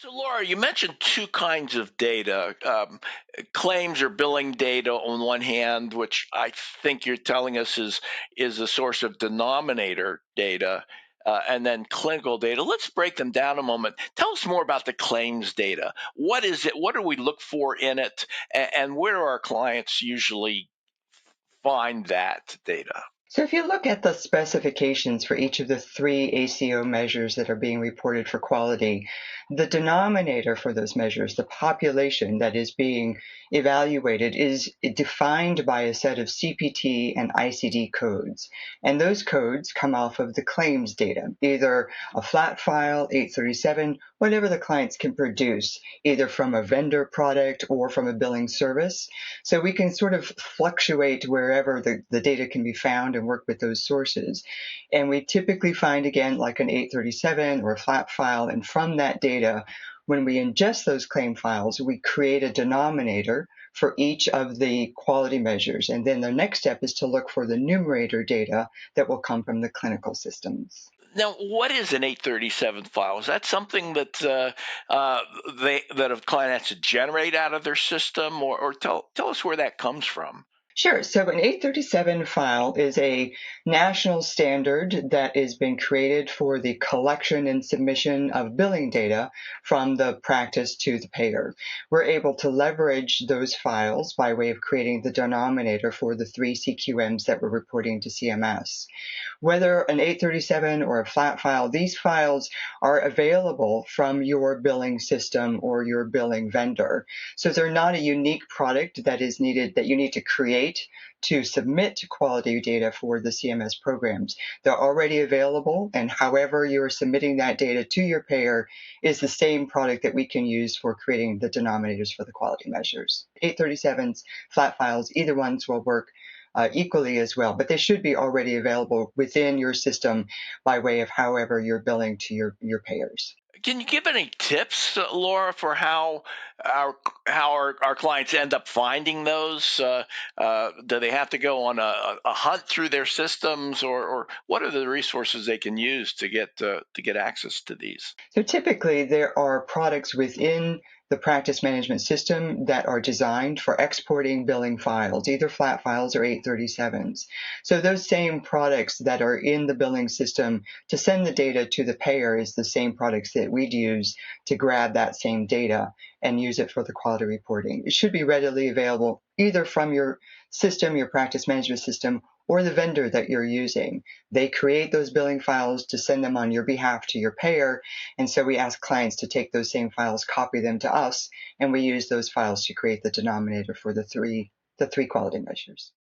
So, Laura, you mentioned two kinds of data, claims or billing data on one hand, which I think you're telling us is a source of denominator data, and then clinical data. Let's break them down a moment. Tell us more about the claims data. What is it? What do we look for in it? And where do our clients usually find that data? So if you look at the specifications for each of the three ACO measures that are being reported for quality, the denominator for those measures, the population that is being evaluated, is defined by a set of CPT and ICD codes. And those codes come off of the claims data, either a flat file, 837, whatever the clients can produce, either from a vendor product or from a billing service. So we can sort of fluctuate wherever the data can be found and work with those sources. And we typically find, again, like an 837 or a flat file. And from that data, when we ingest those claim files, we create a denominator for each of the quality measures. And then the next step is to look for the numerator data that will come from the clinical systems. Now, what is an 837 file? Is that something that that a client has to generate out of their system, or tell us where that comes from? Sure. So an 837 file is a national standard that has been created for the collection and submission of billing data from the practice to the payer. We're able to leverage those files by way of creating the denominator for the three CQMs that we're reporting to CMS. Whether an 837 or a flat file, these files are available from your billing system or your billing vendor. So they're not a unique product that is needed, that you need to create to submit quality data for the CMS programs. They're already available, and however you're submitting that data to your payer is the same product that we can use for creating the denominators for the quality measures. 837s, flat files, either ones will work equally as well, but they should be already available within your system by way of however you're billing to your payers. Can you give any tips, Laura, for how our clients end up finding those? Do they have to go on a hunt through their systems, or what are the resources they can use to get access to these? So typically there are products within the practice management system that are designed for exporting billing files, either flat files or 837s. So those same products that are in the billing system to send the data to the payer is the same products that we'd use to grab that same data and use it for the quality reporting. It should be readily available either from your system, your practice management system, or the vendor that you're using. They create those billing files to send them on your behalf to your payer. And so we ask clients to take those same files, copy them to us, and we use those files to create the denominator for the three quality measures.